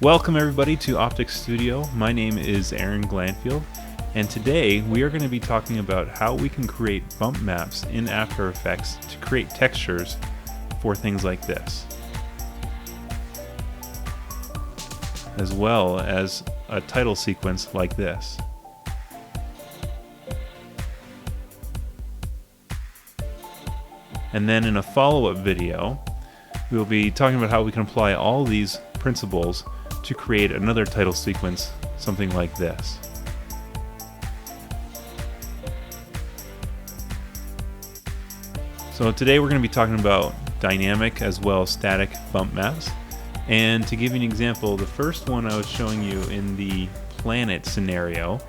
Welcome everybody to Optics Studio. My name is Aaron Glanfield, and today we are going to be talking about how we can create bump maps in After Effects to create textures for things like this, as well as a title sequence like this. And then in a follow-up video, we will be talking about how we can apply all these principles to create another title sequence, something like this. So today we're going to be talking about dynamic as well as static bump maps. And to give you an example, the first one I was showing you in the planet scenario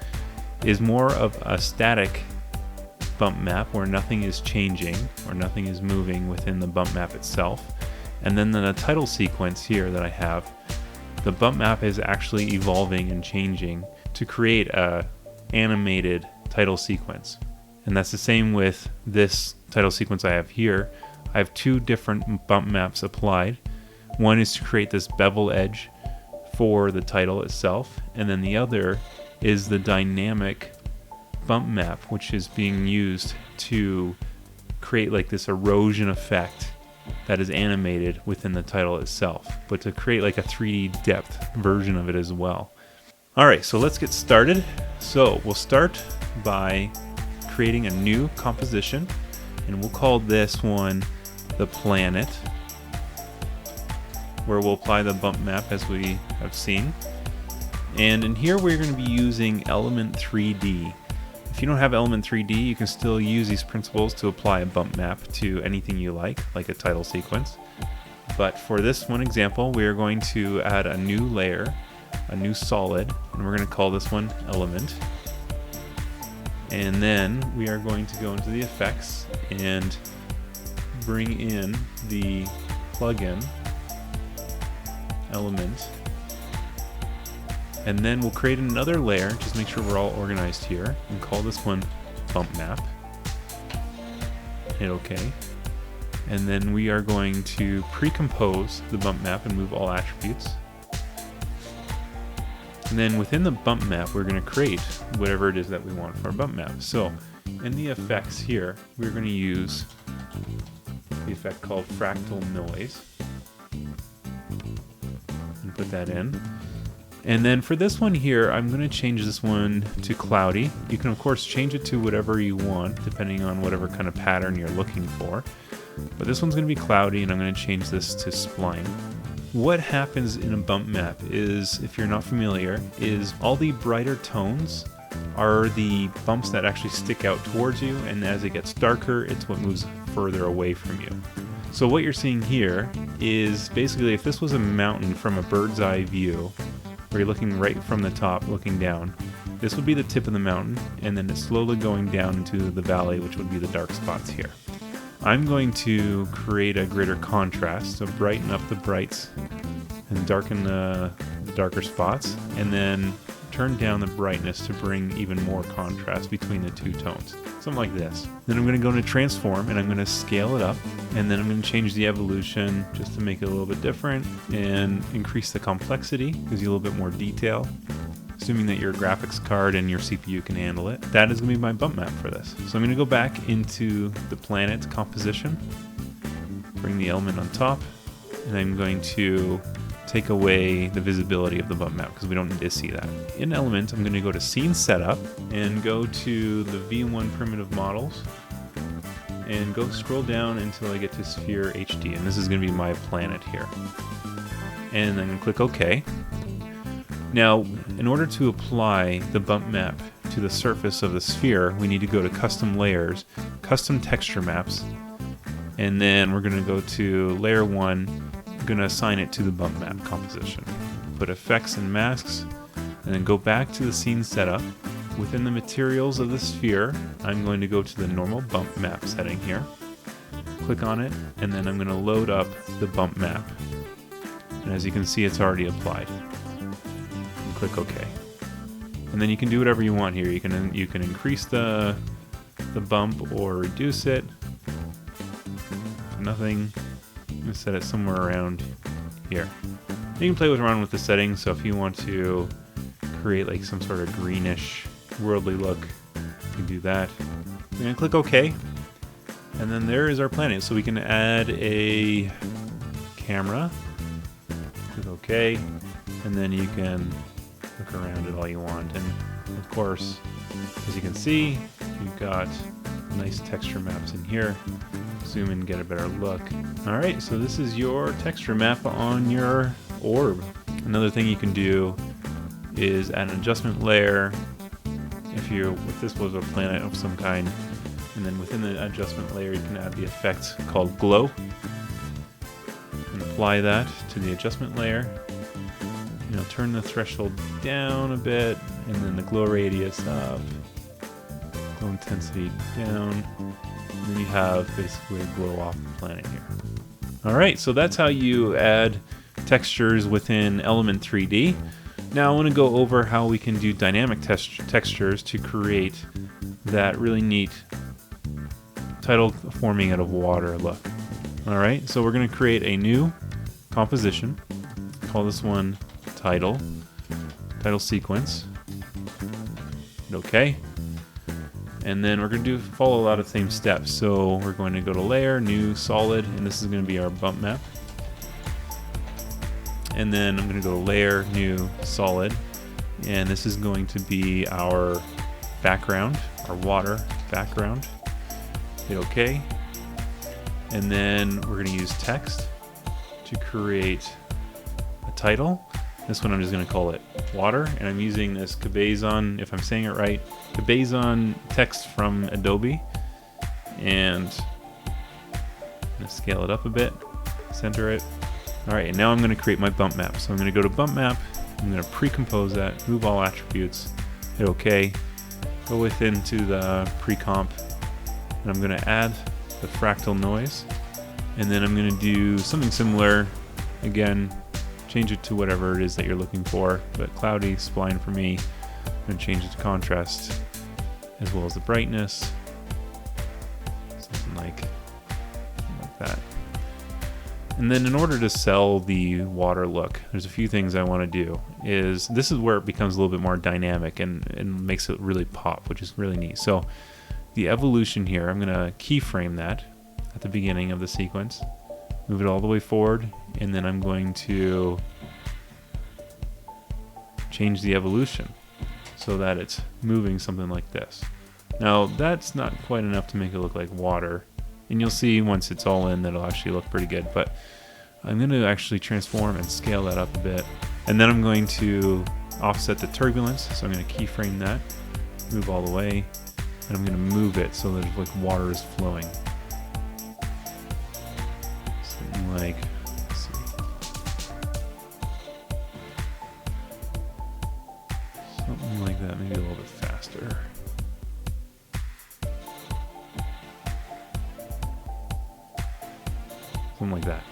is more of a static bump map where nothing is changing or nothing is moving within the bump map itself. And then the title sequence here that I have, the bump map is actually evolving and changing to create a animated title sequence. And that's the same with this title sequence I have here. I have two different bump maps applied. One is to create this bevel edge for the title itself, and then the other is the dynamic bump map, which is being used to create like this erosion effect that is animated within the title itself, but to create like a 3D depth version of it as well. Alright, so let's get started. So we'll start by creating a new composition, and we'll call this one the planet, where we'll apply the bump map as we have seen. And in here we're going to be using Element 3D. If you don't have Element 3D, you can still use these principles to apply a bump map to anything you like a title sequence. But for this one example, we are going to add a new layer, a new solid, and we're going to call this one Element. And then we are going to go into the effects and bring in the plugin Element. And then we'll create another layer, just make sure we're all organized here, and call this one bump map. Hit OK. And then we are going to pre-compose the bump map and move all attributes. And then within the bump map, we're going to create whatever it is that we want for our bump map. So in the effects here, we're going to use the effect called fractal noise and put that in. And then for this one here, I'm going to change this one to cloudy. You can of course change it to whatever you want, depending on whatever kind of pattern you're looking for. But this one's going to be cloudy, and I'm going to change this to spline. What happens in a bump map is, if you're not familiar, is all the brighter tones are the bumps that actually stick out towards you, and as it gets darker, it's what moves further away from you. So what you're seeing here is basically if this was a mountain from a bird's eye view, where you're looking right from the top, looking down. This would be the tip of the mountain, and then it's slowly going down into the valley, which would be the dark spots here. I'm going to create a greater contrast, so brighten up the brights and darken the darker spots, and then turn down the brightness to bring even more contrast between the two tones. Something like this. Then I'm going to go into transform, and I'm going to scale it up, and then I'm going to change the evolution just to make it a little bit different and increase the complexity, gives you a little bit more detail, assuming that your graphics card and your CPU can handle it. That is going to be my bump map for this. So I'm going to go back into the planet composition, bring the element on top, and I'm going to take away the visibility of the bump map because we don't need to see that. In Element, I'm going to go to Scene Setup and go to the V1 Primitive Models and go scroll down until I get to Sphere HD, and this is going to be my planet here. And I'm going to click OK. Now, in order to apply the bump map to the surface of the sphere, we need to go to Custom Layers, Custom Texture Maps, and then we're going to go to Layer 1, going to assign it to the bump map composition. Put effects and masks, and then go back to the scene setup. Within the materials of the sphere, I'm going to go to the normal bump map setting here. Click on it, and then I'm going to load up the bump map. And as you can see, it's already applied. And click OK. And then you can do whatever you want here. You can increase the bump or reduce it. Nothing. I'm going to set it somewhere around here. You can play around with the settings, so if you want to create like some sort of greenish worldly look, you can do that. We're going to click OK, and then there is our planet. So we can add a camera, click OK, and then you can look around it all you want. And of course, as you can see, you've got nice texture maps in here. Zoom in, get a better look. All right, so this is your texture map on your orb. Another thing you can do is add an adjustment layer if this was a planet of some kind, and then within the adjustment layer you can add the effect called glow and apply that to the adjustment layer. You know, turn the threshold down a bit, and then the glow radius up, glow intensity down, and then you have basically a glow off the planet here. Alright, so that's how you add textures within Element 3D. Now I want to go over how we can do dynamic textures to create that really neat title forming out of water look. Alright, so we're going to create a new composition. Call this one title sequence. Okay. And then we're going to follow a lot of same steps. So we're going to go to layer, new, solid, and this is going to be our bump map. And then I'm going to go to layer, new, solid, and this is going to be our background, our water background. Hit OK. And then we're going to use text to create a title. This one I'm just going to call it water, and I'm using this Cabezon, if I'm saying it right, Cabezon text from Adobe. And I'm going to scale it up a bit, center it. Alright, and now I'm going to create my bump map. So I'm going to go to bump map, I'm going to pre-compose that, move all attributes, hit OK, go within to the pre-comp, and I'm going to add the fractal noise, and then I'm going to do something similar, again, change it to whatever it is that you're looking for, but cloudy, spline for me. I'm going to change it to contrast, as well as the brightness, something like that. And then in order to sell the water look, there's a few things I want to do. This is where it becomes a little bit more dynamic and makes it really pop, which is really neat. So the evolution here, I'm going to keyframe that at the beginning of the sequence, move it all the way forward, and then I'm going to change the evolution so that it's moving something like this. Now that's not quite enough to make it look like water. And you'll see once it's all in that it'll actually look pretty good, but I'm going to actually transform and scale that up a bit. And then I'm going to offset the turbulence, so I'm going to keyframe that, move all the way, and I'm going to move it so that like water is flowing. Something like, let's see. Something like that, maybe a little bit faster. Something like that.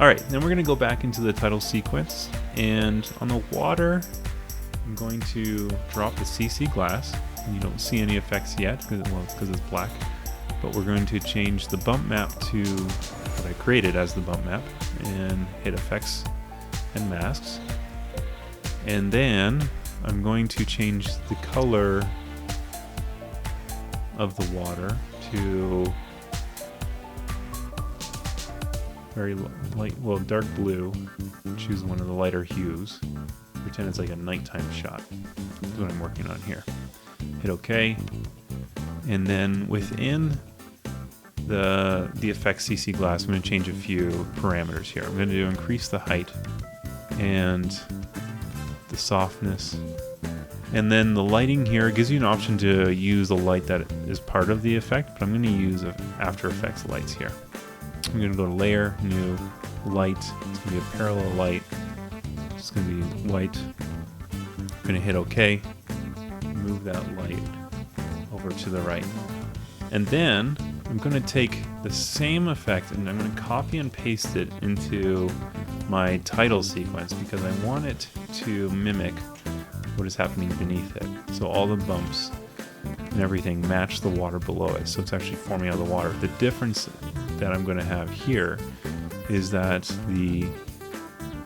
Alright, then we're going to go back into the title sequence, and on the water, I'm going to drop the CC glass, and you don't see any effects yet, because it's black, but we're going to change the bump map to what I created as the bump map, and hit effects and masks, and then I'm going to change the color of the water to very light, well, dark blue. Choose one of the lighter hues. Pretend it's like a nighttime shot. That's what I'm working on here. Hit OK, and then within the effects CC glass, I'm going to change a few parameters here. I'm going to increase the height and the softness. And then the lighting here gives you an option to use the light that is part of the effect, but I'm going to use After Effects lights here. I'm going to go to Layer, New, Light. It's going to be a parallel light. It's going to be white. I'm going to hit OK. Move that light over to the right. And then I'm going to take the same effect and I'm going to copy and paste it into my title sequence because I want it to mimic what is happening beneath it. So all the bumps and everything match the water below it. So it's actually forming out of the water. The difference that I'm going to have here is that the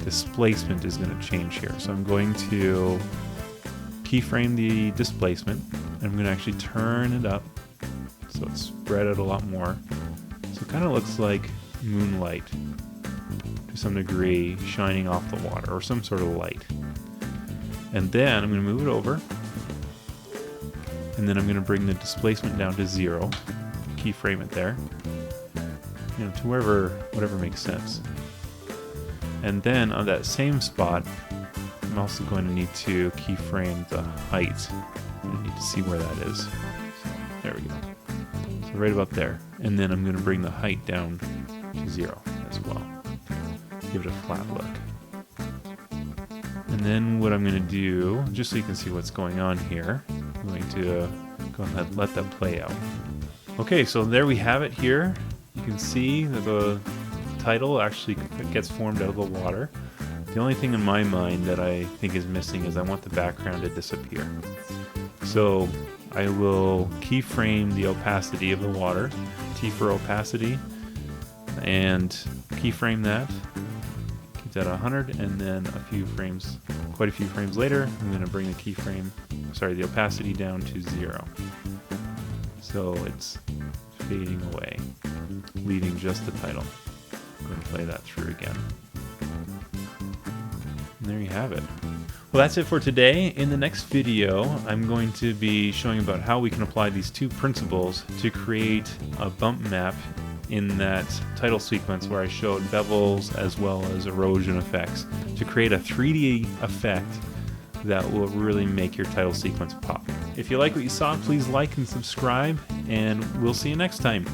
displacement is going to change here. So I'm going to keyframe the displacement, and I'm going to actually turn it up so it's spread out a lot more. So it kind of looks like moonlight to some degree shining off the water, or some sort of light. And then I'm going to move it over, and then I'm going to bring the displacement down to 0, keyframe it there, you know, to whatever makes sense. And then on that same spot, I'm also going to need to keyframe the height. I need to see where that is. So, there we go. So right about there. And then I'm going to bring the height down to 0 as well. Give it a flat look. And then what I'm going to do, just so you can see what's going on here, I'm going to go ahead and let that play out. Okay, so there we have it here. You can see that the title actually gets formed out of the water. The only thing in my mind that I think is missing is I want the background to disappear. So I will keyframe the opacity of the water, T for opacity, and keyframe that. Keep that 100, and then quite a few frames later, I'm going to bring the opacity down to 0. So it's fading away, leaving just the title. I'm going to play that through again. And there you have it. Well, that's it for today. In the next video, I'm going to be showing about how we can apply these two principles to create a bump map in that title sequence where I showed bevels as well as erosion effects to create a 3D effect that will really make your title sequence pop. If you like what you saw, please like and subscribe, and we'll see you next time.